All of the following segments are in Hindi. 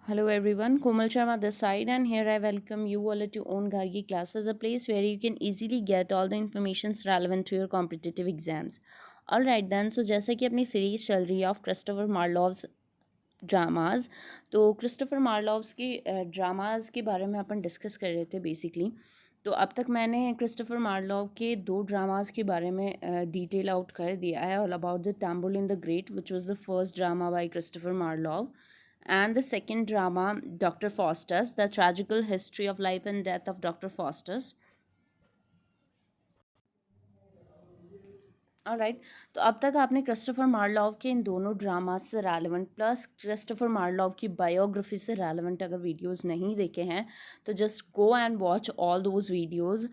Hello everyone, Komal Sharma this side, and here I welcome you all at your own Gargi classes, a place where you can easily get all the informations relevant to your competitive exams. Alright then, so जैसे कि अपनी सीरीज चल रही है ऑफ क्रिस्टोफर मार्लोव्स ड्रामाज, तो क्रिस्टोफर मार्लोव्स के ड्रामाज के बारे में अपन डिस्कस कर रहे थे बेसिकली। तो अब तक मैंने क्रिस्टोफर मार्लोव के दो ड्रामाज के बारे में डिटेल आउट कर दिया है, all about the Tamburlaine the Great which was the first drama by Christopher Marlowe, and the second drama Dr. Faustus, the tragical history of life and death of Dr. Faustus. Alright, तो अब तक आपने क्रिस्टोफर मार्लोव के इन दोनों ड्रामा से रेलेवेंट प्लस क्रिस्टोफर मार्लोव की बायोग्राफी से रेलेवेंट अगर वीडियोस नहीं देखे हैं तो just go and watch all those videos.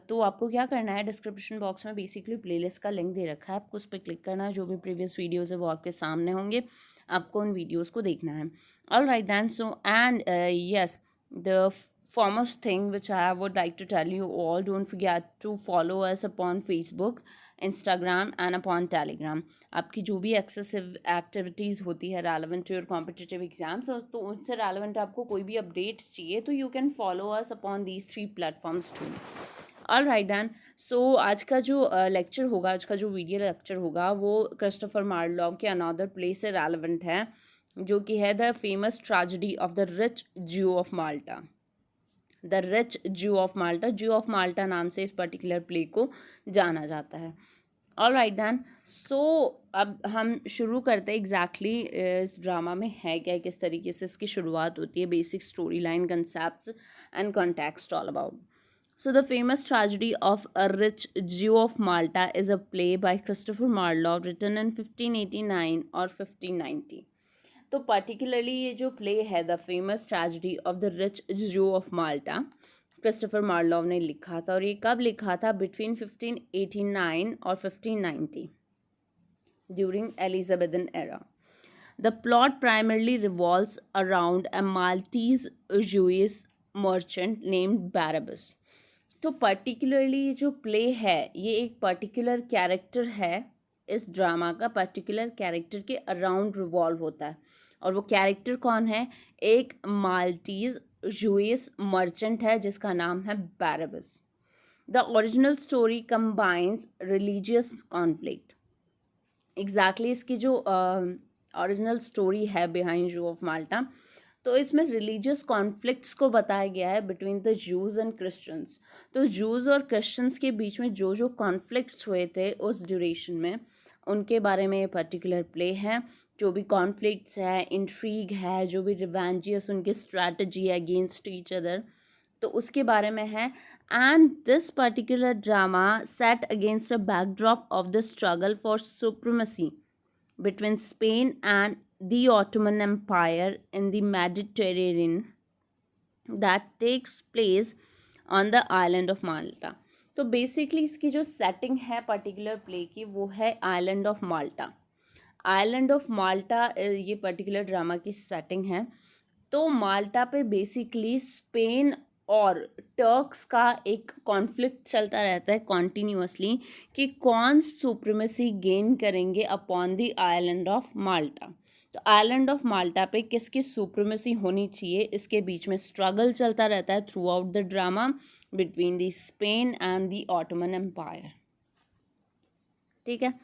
तो आपको क्या करना है, डिस्क्रिप्शन बॉक्स में बेसिकली प्लेलिस्ट का लिंक दे रखा है, आपको उस पर क्लिक करना है, जो भी प्रीवियस वीडियोस है वो आपके सामने होंगे, आपको उन वीडियोस को देखना है। Alright then, so and yes, the foremost thing which I would like to tell you all, don't forget to follow us upon Facebook, Instagram and upon Telegram. आपकी जो भी एक्सेसिव एक्टिविटीज़ होती है relevant to your competitive exams, तो उनसे रेलेवेंट आपको कोई भी अपडेट्स चाहिए तो you can follow us upon these 3 platforms too. All right then, so आज का जो लेक्चर होगा, आज का जो वीडियो लेक्चर होगा वो क्रिस्टोफर मार्लोव के अनदर प्ले से रेलेवेंट है, जो कि है the famous tragedy of the rich ज्यू ऑफ माल्टा। द रिच ज्यू ऑफ माल्टा, ज्यू ऑफ माल्टा नाम से इस पर्टिकुलर प्ले को जाना जाता है। ऑल राइट दैन, सो अब हम शुरू करते हैं एग्जैक्टली इस ड्रामा में है क्या, किस तरीके से इसकी शुरुआत होती है, basic story line, concepts and context all about. So the famous tragedy of a rich Jew of Malta is a play by Christopher Marlowe written in 1589 or 1590. तो पर्टिकुलरली ये जो प्ले है the famous tragedy of the rich ज्यू ऑफ माल्टा, क्रिस्टोफर मार्लोव ने लिखा था, और ये कब लिखा था, बिटवीन 1589 और 1590 during Elizabethan era. The plot primarily revolves around a Maltese Jewish merchant named Barabas. तो पर्टिकुलरली ये जो प्ले है ये एक पर्टिकुलर कैरेक्टर है, इस ड्रामा का पर्टिकुलर कैरेक्टर के अराउंड रिवॉल्व होता है, और वो कैरेक्टर कौन है, एक माल्टीज जूइश मर्चेंट है जिसका नाम है Barabas. The original story combines religious conflict. Exactly इसकी जो ओरिजिनल स्टोरी है बिहाइंड जू ऑफ माल्टा, तो इसमें रिलीजियस कॉन्फ्लिक्ट्स को बताया गया है between the Jews and Christians. तो जूज़ और क्रिश्चियंस के बीच में जो जो कॉन्फ्लिक्ट्स हुए थे उस ड्यूरेशन में, उनके बारे में ये पर्टिकुलर प्ले है। जो भी कॉन्फ्लिक्ट्स है, इंट्रीग है, जो भी रिवेंजियस उनकी स्ट्रैटेजी है अगेंस्ट ईच अदर, तो उसके बारे में है। And this particular drama set against a backdrop of the struggle for supremacy between Spain and the Ottoman Empire in the Mediterranean that takes place on the island of Malta. तो बेसिकली इसकी जो सेटिंग है पर्टिकुलर प्ले की वो है island of Malta. Island of माल्टा ये पर्टिकुलर ड्रामा की सेटिंग है। तो माल्टा पे बेसिकली स्पेन और टर्क्स का एक कॉन्फ्लिक्ट चलता रहता है कॉन्टीन्यूअसली कि कौन सुप्रीमेसी गेन करेंगे upon the island of Malta. तो आइलैंड ऑफ माल्टा पे किसकी सुप्रीमेसी होनी चाहिए, इसके बीच में स्ट्रगल चलता रहता है throughout the drama between the Spain and the Ottoman Empire. ठीक है,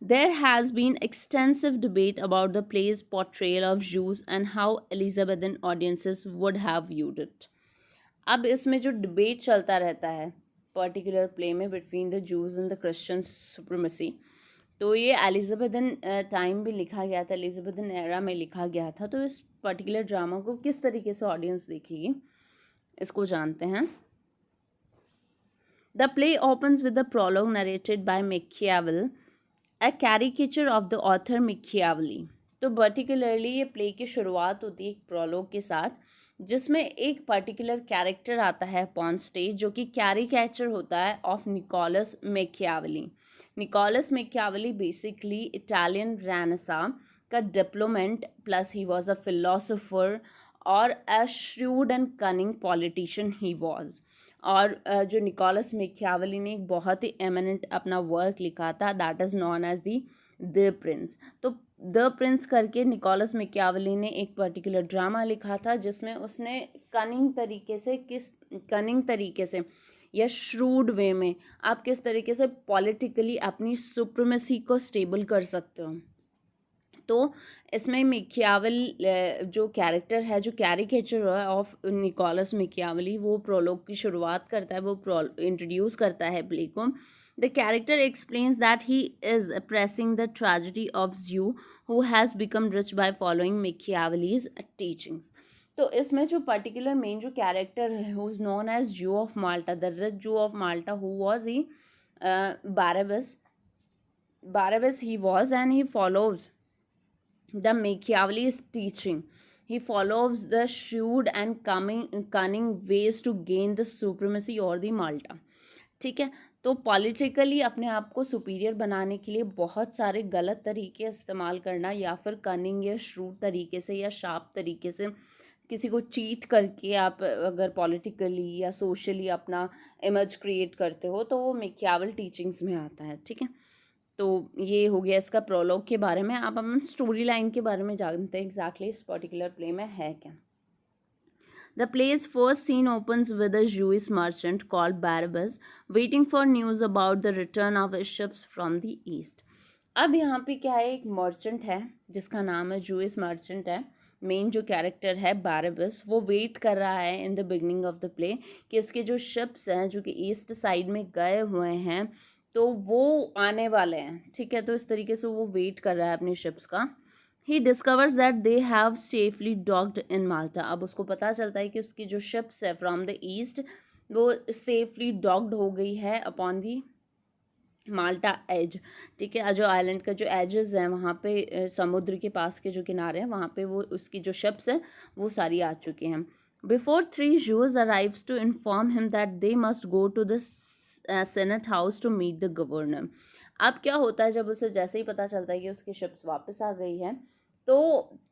there has been extensive debate about the play's portrayal of Jews and how Elizabethan audiences would have viewed it. अब इसमें जो डिबेट चलता रहता है पर्टिकुलर प्ले में between the Jews and the Christian supremacy, तो ये एलिजाबेथन टाइम भी लिखा गया था, एलिजाबेथन एरा में लिखा गया था। तो इस पर्टिकुलर ड्रामा को किस तरीके से ऑडियंस देखेगी इसको जानते हैं। The play opens with the prologue narrated by Machiavel, a caricature of the author Machiavelli. तो पर्टिकुलरली ये प्ले की शुरुआत होती है एक प्रोलॉग के साथ, जिसमें एक पर्टिकुलर कैरेक्टर आता है अपॉन स्टेज जो कि कैरिकेचर होता है of Niccolo Machiavelli. Niccolo Machiavelli basically Italian Renaissance का diplomat plus he was a philosopher और a shrewd and cunning politician he was. और जो निकोलस मैकियावेली ने एक बहुत ही एमिनेंट अपना वर्क लिखा था that is known as the Prince. तो द प्रिंस करके निकोलस मैकियावेली ने एक पर्टिकुलर ड्रामा लिखा था जिसमें उसने कनिंग तरीके से या श्रूड वे में आप किस तरीके से पॉलिटिकली अपनी सुप्रीमेसी को स्टेबल कर सकते हो। तो इसमें मैकियावेल जो कैरेक्टर है, जो कैरिकेचर है ऑफ निकोलस मैकियावेली, वो प्रोलॉग की शुरुआत करता है, वो इंट्रोड्यूस करता है प्ले को। The character explains that he is pressing the tragedy of Jew who has become rich by following Machiavelli's teachings. तो इसमें जो पर्टिकुलर मेन जो कैरेक्टर है who is known as Jew of Malta, the rich Jew of Malta, who was he Barabbas he was, and he follows the Machiavelli's teaching. He follows the shrewd and cunning ways to gain the supremacy or the Malta. ठीक है, तो पॉलिटिकली अपने आप को सुपीरियर बनाने के लिए बहुत सारे गलत तरीके इस्तेमाल करना, या फिर कनिंग या श्रूड तरीके से या शार्प तरीके से किसी को चीट करके आप अगर पॉलिटिकली या सोशली अपना इमेज क्रिएट करते हो, तो वो मैकियावेल टीचिंग्स में आता है। ठीक है, तो ये हो गया इसका प्रोलॉग के बारे में। अब हम स्टोरी लाइन के बारे में जानते हैं एग्जैक्टली इस पर्टिकुलर प्ले में है क्या। The play's first scene opens with a Jewish merchant called Barabbas waiting for news about the return of his ships from the east. अब यहाँ पे क्या है, एक मर्चेंट है जिसका नाम है जूइश मर्चेंट है। मेन जो कैरेक्टर है बारबस, वो वेट कर रहा है in the beginning of the play कि उसके जो शिप्स हैं जो कि ईस्ट साइड में गए हुए हैं तो वो आने वाले हैं। ठीक है, तो इस तरीके से वो वेट कर रहा है अपनी शिप्स का। He discovers that they have safely docked in Malta. अब उसको पता चलता है कि उसकी जो शिप्स है फ्रॉम द ईस्ट वो सेफली डॉक्ड हो गई है अपॉन दी माल्टा एज। ठीक है, जो आइलैंड का जो एजेस हैं वहाँ पे समुद्र के पास के जो किनारे हैं वहाँ पे वो उसकी जो शिप्स हैं वो सारी आ चुकी हैं। Before 3 Jews arrives to inform him that they must go to the Senate House to meet the governor. अब क्या होता है, जब उसे जैसे ही पता चलता है कि उसकी शिप्स वापस आ गई है तो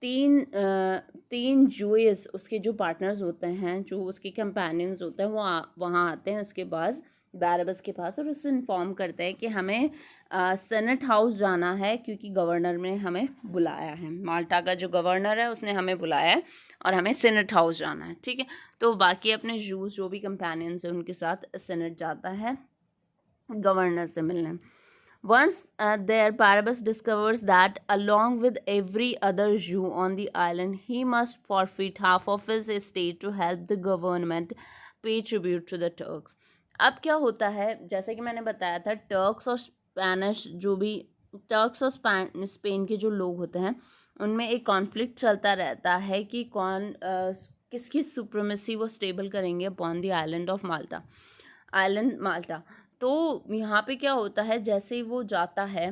तीन जूइस उसके जो पार्टनर्स होते हैं, जो उसके कंपेनियंस होते हैं, वो वहाँ आते हैं उसके बाद बैरबस के पास और उससे इन्फॉर्म करते हैं कि हमें सेनेट हाउस जाना है क्योंकि गवर्नर ने हमें बुलाया है। माल्टा का जो गवर्नर है उसने हमें बुलाया है और हमें सेनेट हाउस जाना है। ठीक है, तो बाकी अपने जूस जो भी कंपेनियंस हैं उनके साथ सेनेट जाता है गवर्नर से मिलने। Once there, Barabbas discovers that along with every other Jew on the island, he must forfeit half of his estate to help the government pay tribute to the Turks. अब क्या होता है, जैसे कि मैंने बताया था, टर्क्स और स्पेन के जो लोग होते हैं उनमें एक कॉन्फ्लिक्ट चलता रहता है कि कौन किसकी सुप्रीमेसी वो स्टेबल करेंगे अपॉन द आइलैंड माल्टा। तो यहाँ पे क्या होता है, जैसे ही वो जाता है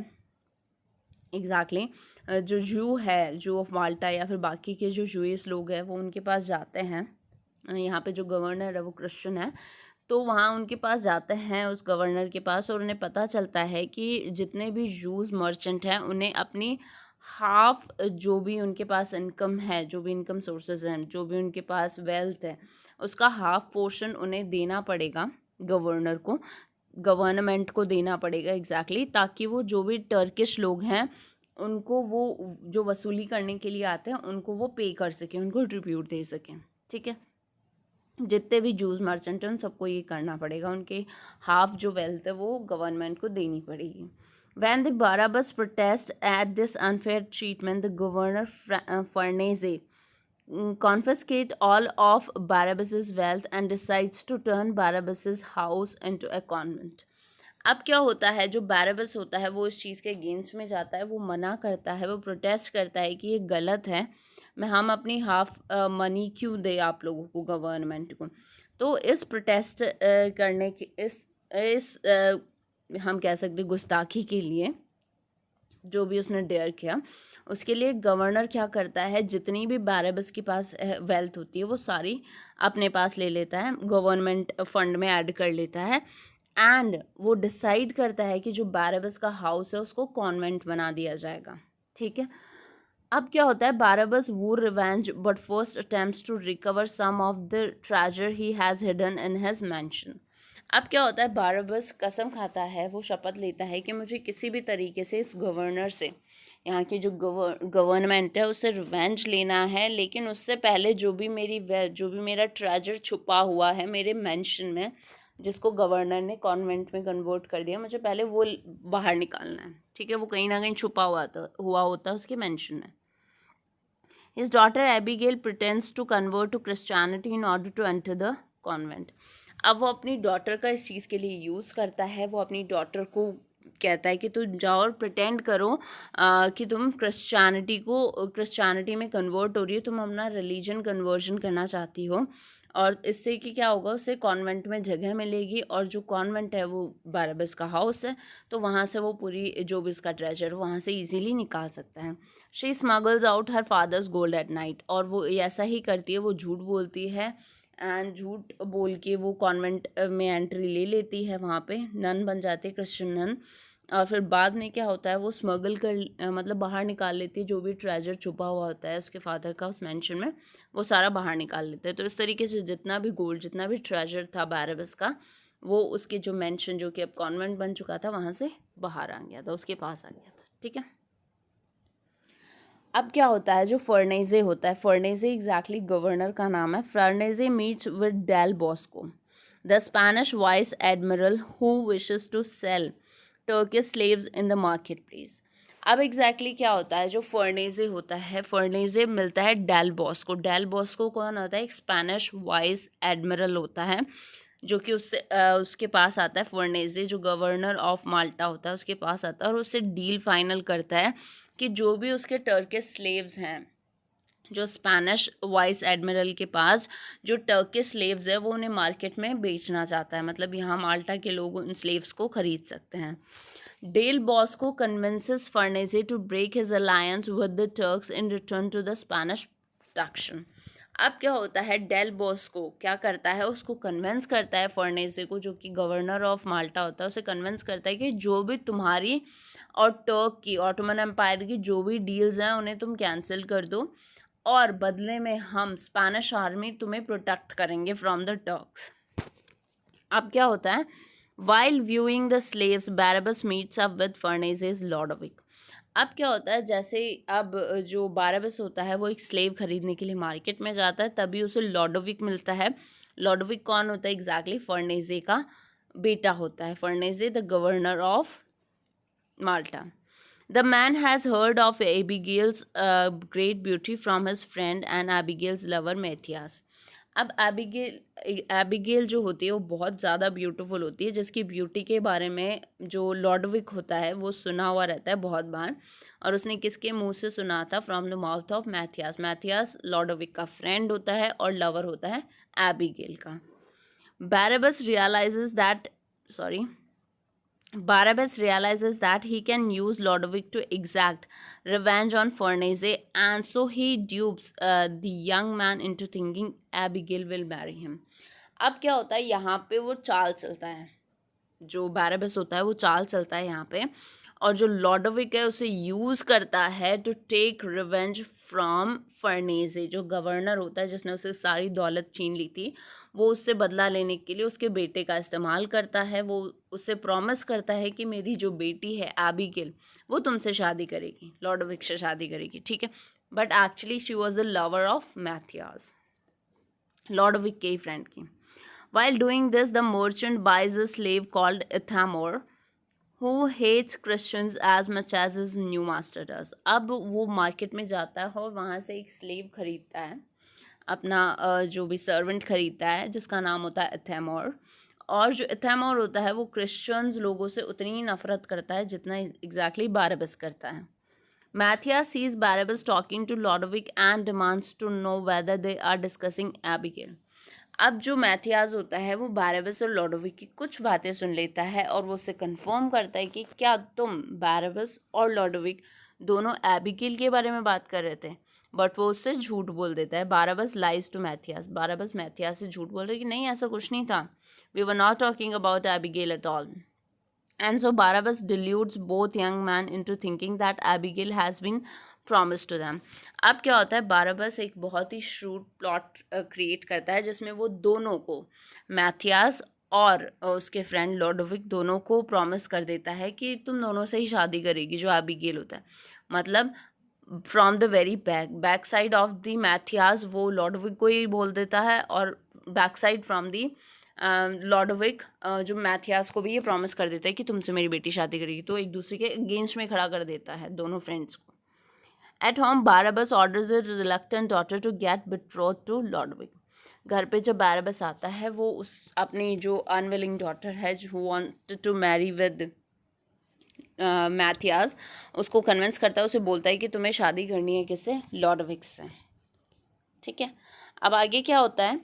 एग्जैक्टली जो जू ऑफ माल्टा या फिर बाकी के जो जूइस लोग हैं वो उनके पास जाते हैं। यहाँ पे जो गवर्नर है वो क्रिश्चियन है, तो वहाँ उनके पास जाते हैं उस गवर्नर के पास और उन्हें पता चलता है कि जितने भी जूस मर्चेंट हैं उन्हें अपनी हाफ जो भी उनके पास इनकम है, जो भी इनकम सोर्सेज हैं, जो भी उनके पास वेल्थ है, उसका हाफ पोर्शन उन्हें देना पड़ेगा गवर्नमेंट को देना पड़ेगा एग्जैक्टली ताकि वो जो भी टर्किश लोग हैं उनको वो जो वसूली करने के लिए आते हैं उनको वो पे कर सकें, उनको ट्रिब्यूट दे सकें। ठीक है, जितने भी जूस मर्चेंट हैं उन सबको ये करना पड़ेगा, उनके हाफ जो वेल्थ है वो गवर्नमेंट को देनी पड़ेगी। When the Barabbas protest at this unfair treatment, the governor Farnese confiscate all of Barabbas's wealth and decides to turn Barabbas's house into a convent. अब क्या होता है, जो बैरबस होता है वो इस चीज़ के अगेंस्ट में जाता है, वो मना करता है, वो प्रोटेस्ट करता है कि ये गलत है, हम अपनी हाफ मनी क्यों दे आप लोगों को, गवर्नमेंट को। तो इस प्रोटेस्ट करने की इस हम कह सकते गुस्ताखी के लिए जो भी उसने डेयर किया उसके लिए गवर्नर क्या करता है, जितनी भी बैरबस के पास वेल्थ होती है वो सारी अपने पास ले लेता है, गवर्नमेंट फंड में ऐड कर लेता है एंड वो डिसाइड करता है कि जो बैरबस का हाउस है उसको कॉन्वेंट बना दिया जाएगा। ठीक है, अब क्या होता है, Barabas vow revenge but first attempts to recover some of the treasure he has hidden in his mansion. अब क्या होता है, बैरबस कसम खाता है, वो शपथ लेता है कि मुझे किसी भी तरीके से इस गवर्नर से यहाँ की जो गवर्नमेंट है उससे रिवेंज लेना है, लेकिन उससे पहले जो भी मेरा ट्रेजर छुपा हुआ है मेरे मेंशन में, जिसको गवर्नर ने कॉन्वेंट में कन्वर्ट कर दिया, मुझे पहले वो बाहर निकालना है, ठीक है। वो कहीं ना कहीं छुपा हुआ होता है उसके मेंशन में। His daughter Abigail pretends to convert to Christianity in order to enter the convent. अब वो अपनी डॉटर का इस चीज़ के लिए यूज़ करता है। वो अपनी डॉटर को कहता है कि तुम जाओ और प्रिटेंड करो कि तुम क्रिश्चियनिटी में कन्वर्ट हो रही हो, तुम अपना रिलीजन कन्वर्जन करना चाहती हो, और इससे कि क्या होगा, उसे कॉन्वेंट में जगह मिलेगी, और जो कॉन्वेंट है वो बारबस का हाउस है, तो वहाँ से वो पूरी जो भी इसका ट्रेजर वहाँ से इजीली निकाल सकता है। She smuggles out her father's gold at night, और वो ऐसा ही करती है, वो झूठ बोलती है, एंड झूठ बोल के वो कॉन्वेंट में एंट्री ले लेती है, वहाँ पे नन बन जाती है, क्रिश्चियन नन। और फिर बाद में क्या होता है, वो स्मगल कर मतलब बाहर निकाल लेती है जो भी ट्रेजर छुपा हुआ होता है उसके फादर का उस मेंशन में, वो सारा बाहर निकाल लेते हैं। तो इस तरीके से जितना भी गोल्ड, जितना भी ट्रेजर था बारबस का, वो उसके जो मेंशन, जो कि अब कॉन्वेंट बन चुका था, वहाँ से बाहर आ गया था, उसके पास आ गया था, ठीक है। अब क्या होता है, जो फर्नेजे होता है, फर्नेजे एग्जैक्टली गवर्नर का नाम है। Ferneze meets with Del Bosco, the Spanish vice admiral who wishes to sell Turkish slaves in the market place. अब एग्जैक्टली क्या होता है, जो फर्नेजे होता है, फर्नेजे मिलता है डेल बॉस्को। डेल बॉस्को कौन होता है, एक स्पेनिश वाइस एडमिरल होता है, जो कि उसके पास आता है। फर्नेजे जो गवर्नर ऑफ माल्टा होता है उसके पास आता है, और उससे डील फाइनल करता है कि जो भी उसके टर्किश स्लेव्स हैं, जो स्पेनिश वाइस एडमिरल के पास जो टर्किश स्लेव्स है, वो उन्हें मार्केट में बेचना चाहता है, मतलब यहाँ माल्टा के लोग उन स्लेव्स को खरीद सकते हैं। Del Bosco convinces Ferneze to break his alliance with the Turks in return to the Spanish protection. अब क्या होता है, डेल बॉस्को क्या करता है, उसको कन्विंस करता है फर्नेजे को, जो कि गवर्नर ऑफ माल्टा होता है, उसे कन्विंस करता है कि जो भी तुम्हारी और टर्क की, ऑटोमन एम्पायर की जो भी डील्स हैं उन्हें तुम कैंसिल कर दो, और बदले में हम स्पेनिश आर्मी तुम्हें प्रोटेक्ट करेंगे फ्रॉम द टर्क्स। अब क्या होता है, while viewing the slaves Barabas meets up with Ferneze's Lodowick. अब क्या होता है, जैसे अब जो बारबस होता है वो एक स्लेव खरीदने के लिए मार्केट में जाता है, तभी उसे लॉडोविक मिलता है। लॉडोविक कौन होता है, एग्जैक्टली फर्नेजे का बेटा होता है। Ferneze the governor of Malta. The man has heard of Abigail's great beauty from his friend and Abigail's lover Matthias. अब एबिगेल जो होती है वो बहुत ज़्यादा ब्यूटीफुल होती है, जिसकी ब्यूटी के बारे में जो लॉडविक होता है वो सुना हुआ रहता है बहुत बार, और उसने किसके मुंह से सुना था, from the mouth of Mathias. Mathias Lodowick का फ्रेंड होता है और लवर होता है एबिगेल का। Barabas realizes that Barabbas realizes that he can use Lodovic to exact revenge on Farnese, and so he dupes the young man into thinking Abigail will marry him. अब क्या होता है, यहाँ पे वो चाल चलता है, जो बैरबस होता है वो चाल चलता है यहाँ पे, और जो लॉडोविक है उसे यूज़ करता है टू टेक रिवेंज फ्रॉम फर्नेजे, जो गवर्नर होता है जिसने उसे सारी दौलत छीन ली थी, वो उससे बदला लेने के लिए उसके बेटे का इस्तेमाल करता है। वो उससे प्रॉमिस करता है कि मेरी जो बेटी है एबिगेल, वो तुमसे शादी करेगी, लॉडोविक से शादी करेगी, ठीक है। But actually she was the lover of Mathias, Lodowick के फ्रेंड की। While doing this, the merchant buys a slave called Ithamor, who hates Christians as much as his new master does. अब वो मार्केट में जाता है और वहाँ से एक स्लेव खरीदता है, अपना जो भी सर्वेंट खरीदता है, जिसका नाम होता है इथेमोर। और जो इथेमोर होता है वो क्रिश्चियंस लोगों से उतनी ही नफरत करता है जितना एग्जैक्टली बारबस करता है। Matthias sees Barabbas talking to Lodovic and demands to know whether they are discussing Abigail. अब जो मैथियास होता है वो बारबस और लॉडोविक की कुछ बातें सुन लेता है, और वो उससे कंफर्म करता है कि क्या तुम बारबस और लॉडोविक दोनों एबिगेल के बारे में बात कर रहे थे, बट वो उससे झूठ बोल देता है। Barbes lies to Matthias, Barbes Matthias से झूठ बोल रहे कि नहीं ऐसा कुछ नहीं था, we were not talking about Abigail at all. And so Barabbas deludes both young men into thinking that Abigail has been promised to them. अब क्या होता है, बारबस एक बहुत ही श्रूड प्लॉट क्रिएट करता है जिसमें वो दोनों को, मैथियास और उसके फ्रेंड लॉडोविक, दोनों को प्रॉमिस कर देता है कि तुम दोनों से ही शादी करेगी, जो एबिगेल होता है। मतलब from the very back side of the Mathias वो लॉडविक को ही बोल देता है, और back side from the Lodowick जो मैथियास को भी ये प्रॉमिस कर देता है कि तुमसे मेरी बेटी शादी करेगी, तो एक दूसरे के अगेंस्ट में खड़ा कर देता है दोनों फ्रेंड्स को. At home Barabas orders a reluctant daughter to get betroth to Lodowick. घर पे जब बाराबस आता है वो उस अपनी जो अनविलिंग डॉटर है जो wanted to marry with Mathias, उसको कन्विंस करता है, उसे बोलता है कि तुम्हें शादी करनी है किससे, लॉडविक से. ठीक है, अब आगे क्या होता है.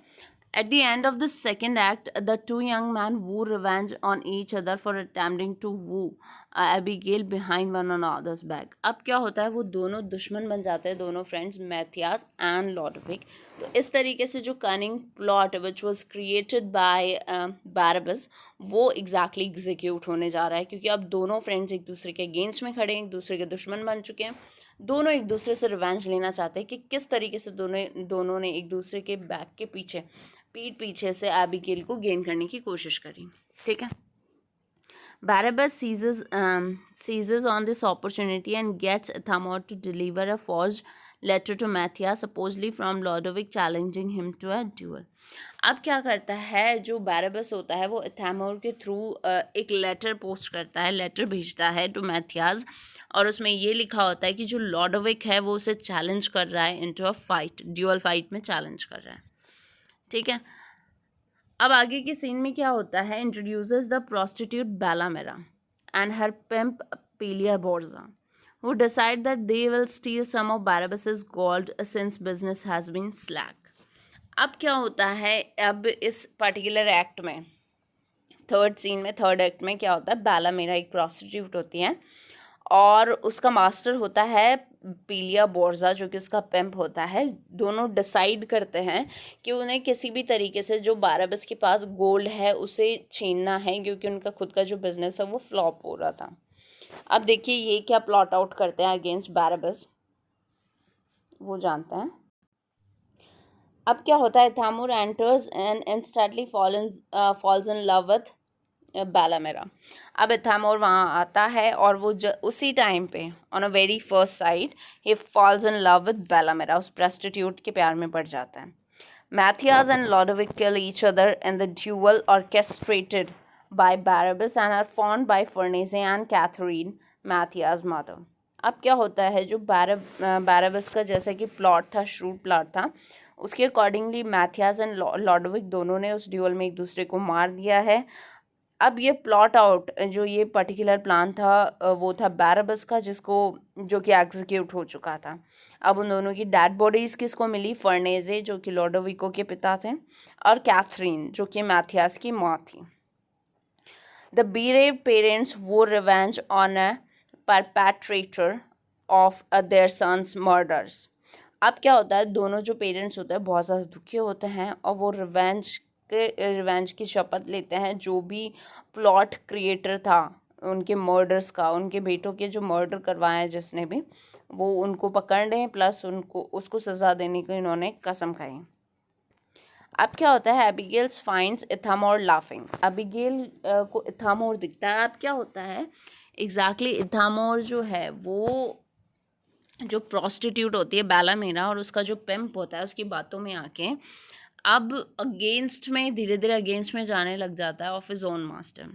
At the end of the second act, the two young men woo revenge on each other for attempting to woo Abigail behind one another's back. अब क्या होता है, वो दोनों दुश्मन बन जाते हैं, दोनों फ्रेंड्स, मैथियास एंड लॉडविक. तो इस तरीके से जो cunning plot which was created by Barabas वो एग्जैक्टली एग्जीक्यूट होने जा रहा है, क्योंकि अब दोनों फ्रेंड्स एक दूसरे के अगेंस्ट में खड़े हैं, एक दूसरे के दुश्मन बन चुके हैं. दोनों एक दूसरे से रिवेंज लेना चाहते हैं कि किस तरीके से दोनों ने एक दूसरे के बैक के पीछे, पीठ पीछे से एबिगेल को गेन करने की कोशिश करी. ठीक है, Barabbas seizes on this opportunity and gets Ithamar to deliver a forged letter to Matthias, supposedly from Lodovic, challenging him to a duel. अब क्या करता है, जो बैराबस होता है वो इथामोर के थ्रू एक लेटर पोस्ट करता है, लेटर भेजता है टू मैथियास, और उसमें ये लिखा होता है कि जो लॉडोविक है वो उसे चैलेंज कर रहा है into a fight, dual fight में चैलेंज कर रहा है. ठीक है, अब आगे के सीन में क्या होता है, introduces the prostitute Bellamira and her pimp Pilia Borza, who decide that they will steal some of Barabbas's gold since business has been slack. अब क्या होता है, अब इस पर्टिकुलर एक्ट में, थर्ड सीन में, थर्ड एक्ट में क्या होता है, बेलामेरा एक प्रोस्टिट्यूट होती है और उसका मास्टर होता है पीलिया बोर्जा जो कि उसका पिम्प होता है. दोनों डिसाइड करते हैं कि उन्हें किसी भी तरीके से जो बाराबस के पास गोल्ड है उसे छीनना है, क्योंकि उनका खुद का जो बिजनेस है वो फ्लॉप हो रहा था. अब देखिए ये क्या प्लॉट आउट करते हैं अगेंस्ट बाराबस, वो जानते हैं. अब क्या होता है, Ithamore enters and instantly falls in love with Bellamira. अब इथामोर वहाँ आता है और वो उसी टाइम पे on a very first side he falls in love with Bellamira, उस प्रेस्टिट्यूट के प्यार में पड़ जाता है. Mathias and Lodowick kill each other in the duel orchestrated by Barabas and are found by Ferneze and Catherine, Mathias mother. अब क्या होता है, जो बाराबस का जैसा कि प्लॉट था, श्रूड प्लॉट था, उसके अकॉर्डिंगली मैथियास एंड लॉडोविक दोनों ने उस ड्यूअल में एक दूसरे को मार दिया है. अब ये प्लॉट आउट, जो ये पर्टिकुलर प्लान था वो था बाराबस का, जो कि एग्जीक्यूट हो चुका था. अब उन दोनों की डेड बॉडीज़ किसको मिली, फर्नेजे जो कि लॉडोविको के पिता थे, और कैथरीन जो कि मैथियास की माँ थी. द bereaved पेरेंट्स वो revenge on a perpetrator of their sons murders. अब क्या होता है, दोनों जो पेरेंट्स होते हैं बहुत ज़्यादा दुखी होते हैं और वो रिवेंज की शपथ लेते हैं. जो भी प्लॉट क्रिएटर था उनके मर्डर्स का, उनके बेटों के जो मर्डर करवाए हैं जिसने भी, वो उनको पकड़ रहे हैं, प्लस उसको सज़ा देने की इन्होंने कसम खाई. अब क्या होता है, एबिगेल्स फाइंड्स इथामोर लाफिंग. एबिगेल को इथामोर दिखता है. अब क्या होता है एग्जैक्टली, इथामोर जो है वो जो प्रोस्टिट्यूट होती है बेलामेरा और उसका जो पिम्प होता है उसकी बातों में आके अब अगेंस्ट में, धीरे धीरे अगेंस्ट में जाने लग जाता है of his own master.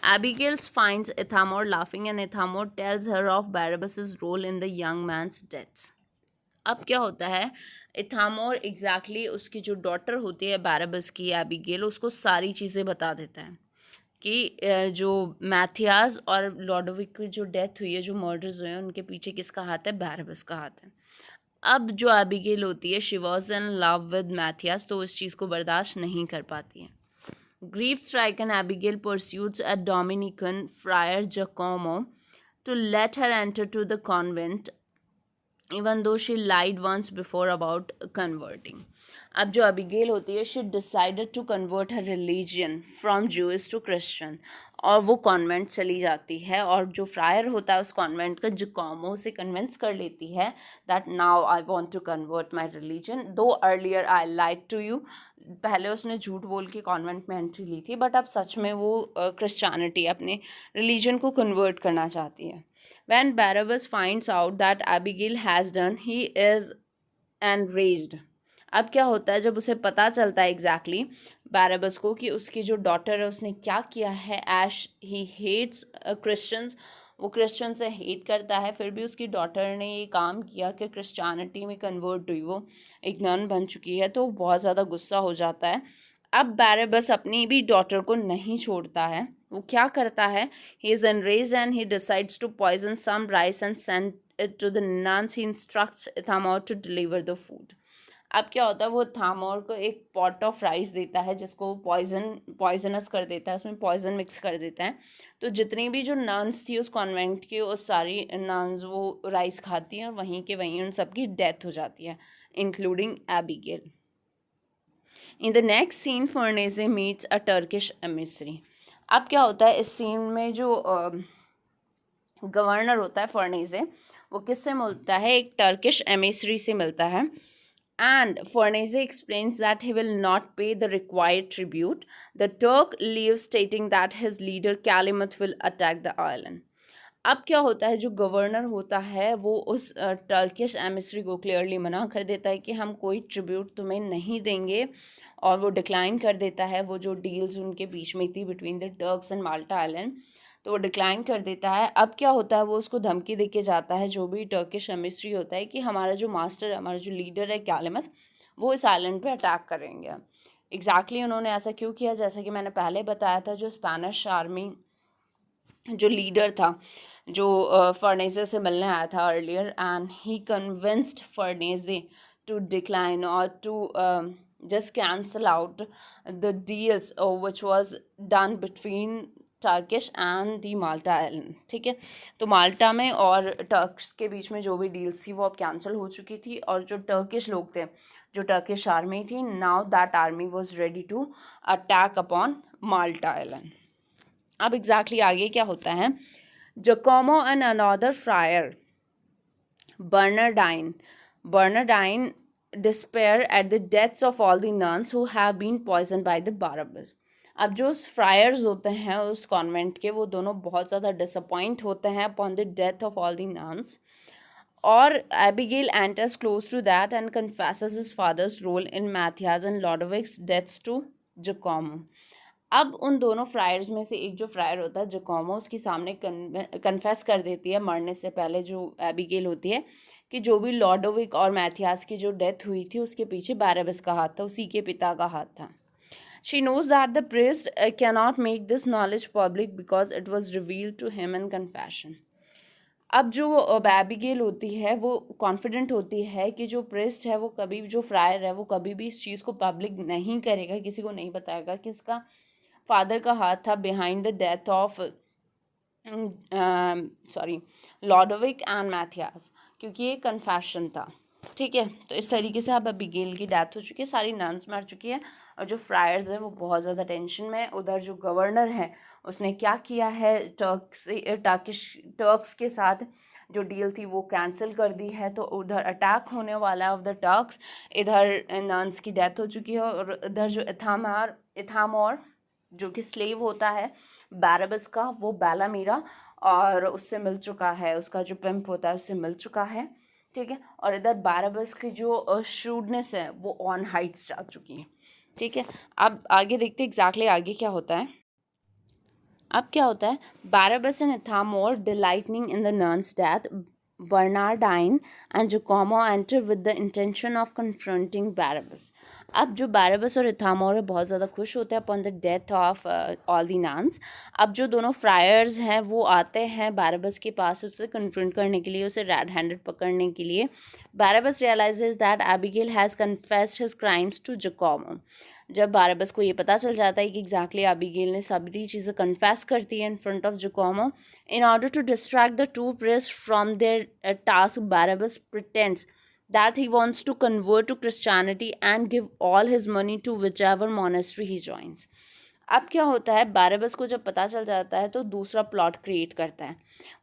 Abigail finds Ithamor laughing and Ithamor tells her of Barabbas's role in the young man's death. अब क्या होता है, इथामोर एग्जैक्टली उसकी जो डॉटर होती है बाराबस की, एबिगेल, उसको सारी चीज़ें बता देता है कि जो मैथियास और लॉडोविक की जो डेथ हुई है, जो मर्डर्स हुए हैं, उनके पीछे किसका हाथ है, बाराबस का हाथ है. अब जो एबिगेल होती है, she was in love with Mathias, तो इस चीज़ को बर्दाश्त नहीं कर पाती है. Grief stricken Abigail pursues a Dominican friar Giacomo to let her enter to the convent, even though she lied once before about converting. अब जो अबिगेल होती है, she decided to convert her religion from Jewish to Christian, और वो कॉन्वेंट चली जाती है और जो फ्रायर होता है उस कॉन्वेंट का जकोमो से कन्विंस कर लेती है that now I want to convert my religion though earlier I lied to you. पहले उसने झूठ बोल के कॉन्वेंट में एंट्री ली थी बट अब सच में वो क्रिश्चियनिटी अपने रिलीजन को कन्वर्ट करना चाहती है। When Barabas finds out that Abigail has done he is enraged. अब क्या होता है जब उसे पता चलता है एग्जैक्टली बैराबस को कि उसकी जो डॉटर है उसने क्या किया है, एश ही हेट्स क्रिश्चियंस, वो क्रिश्चियन से हेट करता है, फिर भी उसकी डॉटर ने ये काम किया कि क्रिश्चियनिटी में कन्वर्ट हुई, वो एक नन बन चुकी है, तो बहुत ज़्यादा गुस्सा हो जाता है। अब बैराबस अपनी भी डॉटर को नहीं छोड़ता है, वो क्या करता है, he is enraged and he decides to poison some rice and send it to the nuns. He instructs Ithamore to deliver the food. अब क्या होता है, वो थामोर को एक पॉट ऑफ राइस देता है जिसको पॉइजनस कर देता है, उसमें पॉइजन मिक्स कर देता है। तो जितनी भी जो नन्स थी उस कॉन्वेंट की, वो सारी नन्स वो राइस खाती हैं और वहीं के वहीं उन सबकी डेथ हो जाती है, including Abigail. In the next scene Ferneze meets a Turkish emissary. अब क्या होता है इस सीन में, जो गवर्नर होता है फर्नेजे, वो किससे मिलता है, एक टर्किश एमिसरी से मिलता है। And Farnese explains that he will not pay the required tribute. The Turk leaves, stating that his leader Kalimat will attack the island. अब क्या होता है, जो गवर्नर होता है वो उस टर्किश एमिसरी को क्लियरली मना कर देता है कि हम कोई ट्रिब्यूट तुम्हें नहीं देंगे, और वो डिक्लाइन कर देता है वो जो डील्स उनके बीच में थी between the Turks and Malta island, तो वो डिक्लाइन कर देता है। अब क्या होता है, वो उसको धमकी दे के जाता है, जो भी टर्किश एमिसरी होता है, कि हमारा जो मास्टर है, हमारा जो लीडर है कैलिमत, वो इस आइलैंड पे अटैक करेंगे। एग्जैक्टली उन्होंने ऐसा क्यों किया, जैसा कि मैंने पहले बताया था, जो स्पेनिश आर्मी जो लीडर था, जो फर्नेजे से मिलने आया था earlier, and he convinced Ferneze to decline और to just cancel out the deals which was done between Turkish and the Malta island. ठीक है, तो माल्टा में और टर्क्स के बीच में जो भी डील्स थी वो अब कैंसिल हो चुकी थी, और जो टर्किश लोग थे, जो टर्किश आर्मी थी, now that army was ready to attack upon Malta island. अब एग्जैक्टली आगे क्या होता है, Giacomo and another friar Bernardine despair at the deaths of all the nuns who have been poisoned by the Barabbas. अब जो फ्रायर्स होते हैं उस कॉन्वेंट के, वो दोनों बहुत ज़्यादा डिसअपॉइंट होते हैं upon the death of all the nuns, और Abigail enters close to that and confesses his father's role in Matthias and Lodowic's deaths to Giacomo. अब उन दोनों फ्रायर्स में से एक जो फ्रायर होता है जकोमो, उसके सामने कन्फेस कर देती है मरने से पहले जो एबिगेल होती है, कि जो भी लॉडोविक और मैथियास की जो डेथ हुई थी उसके पीछे बैराबस का हाथ था, उसी के पिता का हाथ था। She knows that the priest cannot make this knowledge public because it was revealed to him in confession. अब जो एबिगेल होती है वो कॉन्फिडेंट होती है कि जो प्रिस्ट है वो कभी, जो फ्रायर है वो कभी भी इस चीज़ को पब्लिक नहीं करेगा, किसी को नहीं बताएगा कि इसका फादर का हाथ था behind the death of Lodowick and Mathias, क्योंकि ये कन्फेशन था। ठीक है, तो इस तरीके से अब एबिगेल की डेथ हो चुकी है, सारी नन्स मर चुकी है, और जो फ्रायर्स हैं वो बहुत ज़्यादा टेंशन में। उधर जो गवर्नर है उसने क्या किया है, टर्क्स के साथ जो डील थी वो कैंसिल कर दी है, तो उधर अटैक होने वाला है ऑफ द टर्क्स, इधर नन्स की डेथ हो चुकी है, और इधर जो इथामोर जो कि स्लेव होता है बैराबस का, वो बैलामीरा और उससे मिल चुका है, उसका जो पिम्प होता है उससे मिल चुका है। ठीक है, और इधर बैराबस की जो श्रूडनेस है वो ऑन हाइट्स जा चुकी है। ठीक है, अब आगे देखते हैं एग्जैक्टली आगे क्या होता है। अब क्या होता है, Barabas and Ithamore delighting in the nuns death, Bernardine and Giacomo enter with the intention of confronting Barabbas. अब जो बैराबस और इथामोर बहुत ज़्यादा खुश होते हैं upon the death of all the nuns. अब जो दोनों फ्रायर्स हैं वो आते हैं बैराबस के पास उससे कन्फ्रंट करने के लिए, उसे रेड हैंडेड पकड़ने के लिए। Barabas realizes that Abigail has confessed his crimes to Giacomo। जब बैराबस को ये पता चल जाता है कि एग्जैक्टली एबिगेल ने सारी चीज़ें कन्फेस करती है in front of Giacomo, in order to distract the two priests from their task, Barabbas pretends that he wants to convert to Christianity and give all his money to whichever monastery he joins. अब क्या होता है, बारबस को जब पता चल जाता है तो दूसरा प्लॉट क्रिएट करता है।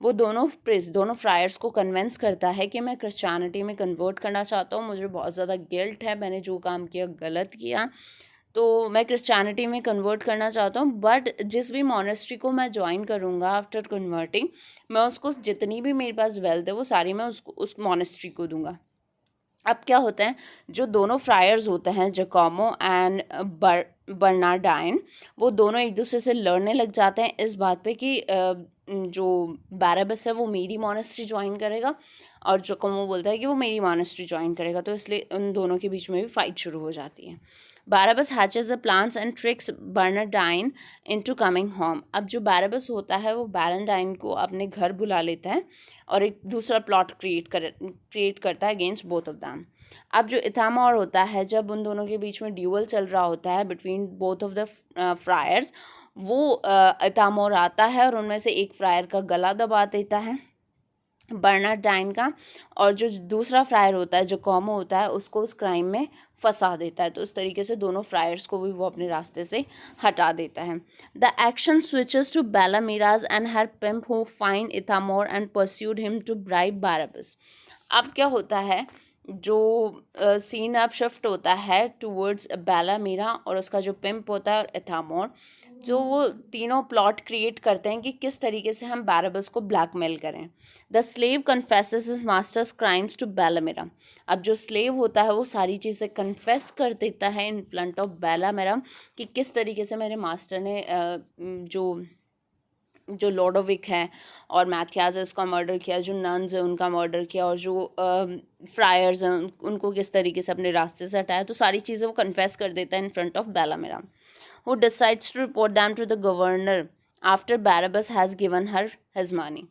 वो दोनों फ्रायर्स को कन्विंस करता है कि मैं क्रिश्चियनिटी में कन्वर्ट करना चाहता हूँ, मुझे बहुत ज़्यादा गिल्ट है, मैंने जो काम किया गलत किया, तो मैं क्रिश्चियनिटी में कन्वर्ट करना चाहता हूँ। बट जिस भी मॉनेस्ट्री को मैं ज्वाइन करूँगा आफ्टर कन्वर्टिंग, मैं उसको जितनी भी मेरे पास वेल्थ है वो सारी मैं उसको उस मॉनेस्ट्री को दूंगा। अब क्या होता है, जो दोनों फ्रायर्स होते हैं जकोमो एंड बर्नार्डाइन, वो दोनों एक दूसरे से लड़ने लग जाते हैं इस बात पे कि जो बारबस है वो मेरी मॉनेस्ट्री ज्वाइन करेगा और जकोमो बोलता है कि वो मेरी मॉनेस्ट्री ज्वाइन करेगा। तो इसलिए उन दोनों के बीच में भी फाइट शुरू हो जाती है। Barabas hatches the plans and tricks Bernardine into coming home. अब जो बारबस होता है वो बर्नार्डाइन को अपने घर बुला लेता है और एक दूसरा प्लॉट क्रिएट करता है अगेंस्ट बोथ ऑफ दैम। अब जो इथामोर होता है, जब उन दोनों के बीच में ड्यूअल चल रहा होता है between both of the fryers, वो इथामोर आता है और उनमें से एक फ्रायर का गला दबा देता है, बर्नार्डाइन का, और जो दूसरा फ्रायर होता है जो कॉमो होता है उसको उस क्राइम में फंसा देता है। तो उस तरीके से दोनों फ्रायर्स को भी वो अपने रास्ते से हटा देता है। The action switches to Bellamira and her pimp who find Ithamore and persuade him to bribe Barabas. अब क्या होता है, जो सीन अब शिफ्ट होता है टूवर्ड्स बेलामीरा और उसका जो पिम्प होता है और इथामोर, जो वो तीनों प्लॉट क्रिएट करते हैं कि किस तरीके से हम बारबस को ब्लैकमेल करें। The slave confesses his master's crimes to Bellamira. अब जो स्लेव होता है वो सारी चीज़ें कन्फेस कर देता है इन फ्रंट ऑफ बेलामीरा कि किस तरीके से मेरे मास्टर ने जो लॉडोविक है और मैथियाज है उसका मर्डर किया, जो नन्स है उनका मर्डर किया, और जो फ्रायर्स हैं उनको किस तरीके से अपने रास्ते से हटाया। तो सारी चीज़ें वो कन्फेस कर देता है in front of Bellamira, who decides to report them to the governor after Barabbas has given her his money।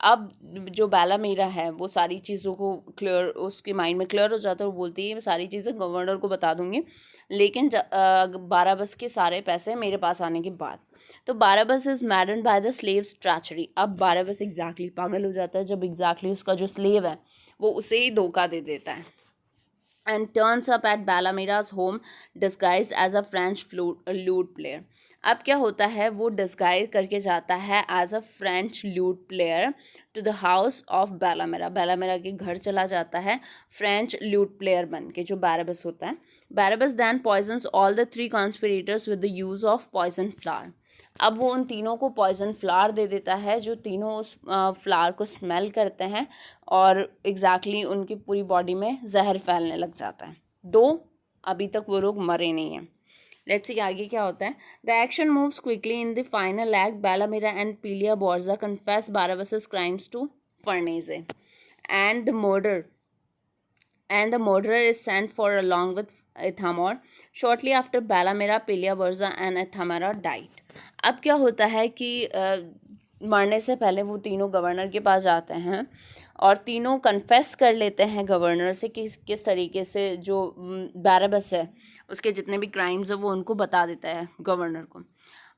अब जो बेलामीरा है वो सारी चीज़ों को क्लियर, उसके माइंड में क्लियर हो जाता है, वो बोलती है मैं सारी चीज़ें गवर्नर को बता दूंगी, लेकिन बाराबस के सारे पैसे मेरे पास आने के बाद। तो Barabas is maddened by the slaves treachery. अब बाराबस एग्जैक्टली पागल हो जाता है जब एग्जैक्टली उसका जो स्लेव है वो उसे ही धोखा दे देता है, and turns up at Balamira's home disguised as a French lute player। अब क्या होता है, वो डिस्गाइज करके जाता है as a French lute player to the house of Bellamira. Bellamira के घर चला जाता है फ्रेंच लूट प्लेयर बन के, जो बारबस होता है। Barabas then poisons all the 3 conspirators with the use of poison flower. अब वो उन तीनों को पॉइजन फ्लावर दे देता है, जो तीनों उस फ्लावर को स्मेल करते हैं और एग्जैक्टली उनकी पूरी बॉडी में जहर फैलने लग जाता है। दो अभी तक वो लोग मरे नहीं हैं। लेट्स सी आगे क्या होता है। The action moves quickly in the final act. Bellamira and Pilia Borza confess Barabas's crimes to Ferneze and the murderer is sent for along with Ithamor। Shortly after Balamira, Pilia Borza and Ithamara died। अब क्या होता है कि मरने से पहले वो तीनों गवर्नर के पास जाते हैं और तीनों कन्फेस कर लेते हैं गवर्नर से कि किस तरीके से जो बारबस है उसके जितने भी क्राइम्स हैं वो उनको बता देता है गवर्नर को,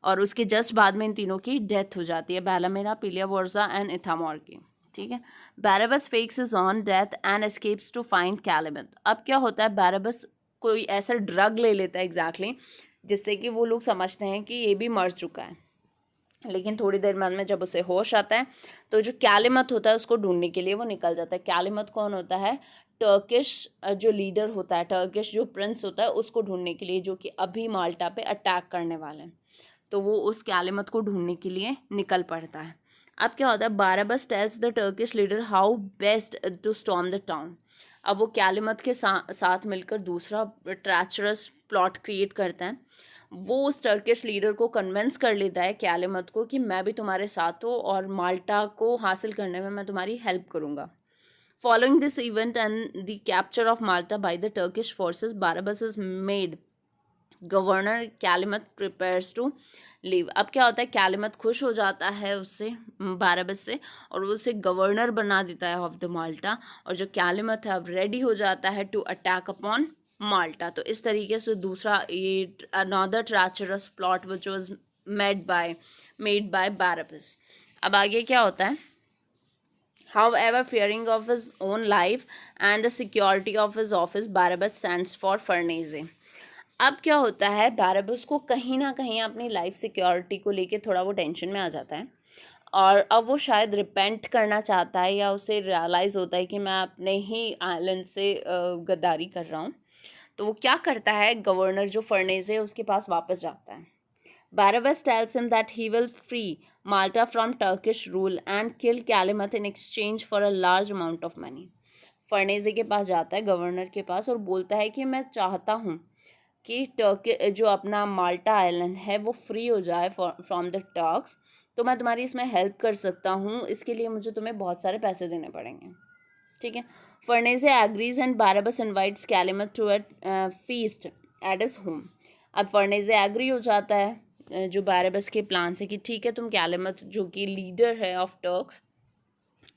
और उसके जस्ट बाद में इन तीनों की डेथ हो जाती है, बेलामीरा, पीलिया बोर्जा एंड इथामोर की। ठीक है। Barabas fakes his own death and escapes to find Calymath. अब क्या होता है, बारबस कोई ऐसा ड्रग ले लेता है एग्जैक्टली जिससे कि वो लोग समझते हैं कि ये भी मर चुका है, लेकिन थोड़ी देर बाद में जब उसे होश आता है तो जो कैलिमत होता है उसको ढूंढने के लिए वो निकल जाता है। कैलिमत कौन होता है, टर्किश जो लीडर होता है, टर्किश जो प्रिंस होता है उसको ढूंढने के लिए, जो कि अभी माल्टा पे अटैक करने वाले हैं। तो वो उस कैलिमत को ढूंढने के लिए निकल पड़ता है। अब क्या होता है, Barabas tells the Turkish leader how best to storm the town. अब वो कैलिमत के साथ मिलकर दूसरा ट्रैचरस प्लॉट क्रिएट करता है। वो उस टर्किश लीडर को कन्विंस कर लेता है कैलिमत को कि मैं भी तुम्हारे साथ हूँ और माल्टा को हासिल करने में मैं तुम्हारी हेल्प करूँगा। Following this event and the capture of Malta by the Turkish forces, Barabas is made governor. Calymath prepares to leave. अब क्या होता है, कैलिमत खुश हो जाता है उससे, बारबस से, और वो उसे गवर्नर बना देता है ऑफ द माल्टा, और जो कैलिमत है अब रेडी हो जाता है टू अटैक अपॉन माल्टा। तो इस तरीके से दूसरा ये another treacherous plot which was made by Barabas. अब आगे क्या होता है, However, fearing of his own life and the security of his office, Barabbas stands for Farnese। अब क्या होता है, बैरबस को कहीं ना कहीं अपनी लाइफ सिक्योरिटी को लेके थोड़ा वो टेंशन में आ जाता है, और अब वो शायद रिपेंट करना चाहता है, या उसे रियलाइज़ होता है कि मैं अपने ही आइलैंड से गद्दारी कर रहा हूँ। तो वो क्या करता है, गवर्नर जो फर्नेज़े है उसके पास वापस जाता है। Barabbas tells him that he will free Malta from Turkish rule and kill Calumet in exchange for a large amount of money. फर्नेज़े के पास जाता है, गवर्नर के पास, और बोलता है कि मैं चाहता हूँ कि टर्की जो अपना माल्टा आइलैंड है वो फ्री हो जाए फ्रॉम द टर्क्स, तो मैं तुम्हारी इसमें हेल्प कर सकता हूँ, इसके लिए मुझे तुम्हें बहुत सारे पैसे देने पड़ेंगे। ठीक है। Ferneze agrees and Barabas invites Calymath to a feast at his home. अब फर्नेज़े एग्री हो जाता है जो बारबस के प्लान से कि ठीक है, तुम कैलिमत जो कि लीडर है ऑफ टर्क्स,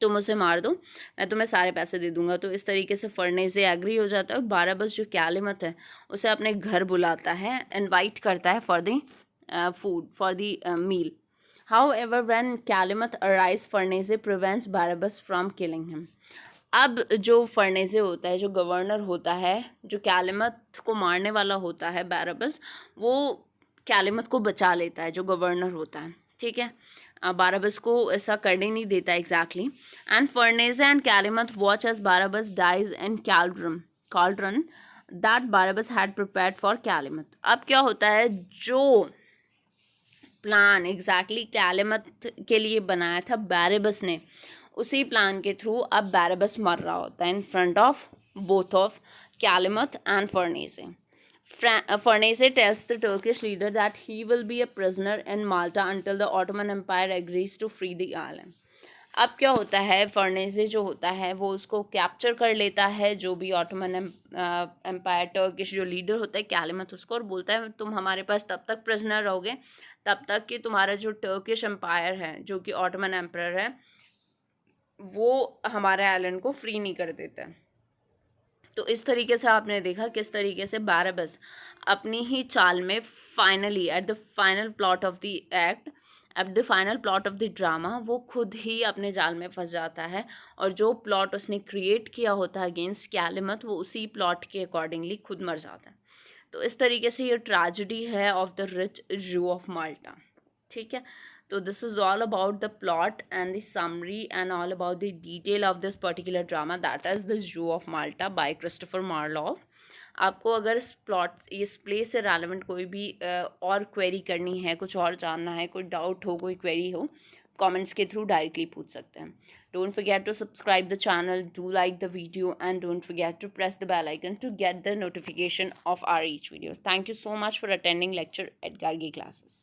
तुम उसे मार दो, मैं तुम्हें सारे पैसे दे दूंगा। तो इस तरीके से फर्नेज़े एग्री हो जाता है, और बारबस जो कैलिमत है उसे अपने घर बुलाता है, इनवाइट करता है for the food, for the meal. However, when Calumet arrives, Farnese prevents Barabbas from killing him. अब जो फर्नेज़े होता है, जो गवर्नर होता है, जो कैलिमत को मारने वाला होता है बैरबस, वो कैलिमत को बचा लेता है, जो गवर्नर होता है। ठीक है। बारबस को ऐसा करने नहीं देता exactly. And Ferneze and Calymath watch as Barabas dies in cauldron that Barabas had prepared for Calymath. अब क्या होता है, जो प्लान एग्जैक्टली कैलिमत के लिए बनाया था बैरबस ने, उसी प्लान के थ्रू अब बैरबस मर रहा होता है in front of both of Calymath and Ferneze. Farnese tells the Turkish leader that he will be a prisoner in Malta until the Ottoman Empire agrees to free the island. अब क्या होता है, फर्नेज़े जो होता है वो उसको कैप्चर कर लेता है, जो भी ऑटोमन एम्पायर टर्किश जो लीडर होता है कैलिमत, उसको, और बोलता है तुम हमारे पास तब तक प्रिजनर रहोगे तब तक कि तुम्हारा जो टर्किश एम्पायर है, जो कि ऑटोमन एम्पायर है, वो हमारे आइलैंड को फ्री नहीं कर देता है। तो इस तरीके से आपने देखा किस तरीके से बारबस अपनी ही चाल में finally at the final plot of the act, at the final plot of the drama, वो खुद ही अपने जाल में फंस जाता है, और जो प्लॉट उसने क्रिएट किया होता है अगेंस्ट कैलिमत, वो उसी प्लॉट के अकॉर्डिंगली खुद मर जाता है। तो इस तरीके से ये ट्रेजेडी है of the rich Jew of माल्टा। ठीक है। So this is all about the plot and the summary and all about the detail of this particular drama, that is the Jew of Malta by Christopher Marlowe. आपको अगर इस प्ले से रेलेवेंट कोई भी और क्वेरी करनी है, कुछ और जानना है, कोई डाउट हो, कोई क्वेरी हो, कमेंट्स के थ्रू डायरेक्टली पूछ सकते हैं. Don't forget to subscribe the channel, do like the video, and don't forget to press the bell icon to get the notification of our each videos. Thank you so much for attending lecture at Gargi classes.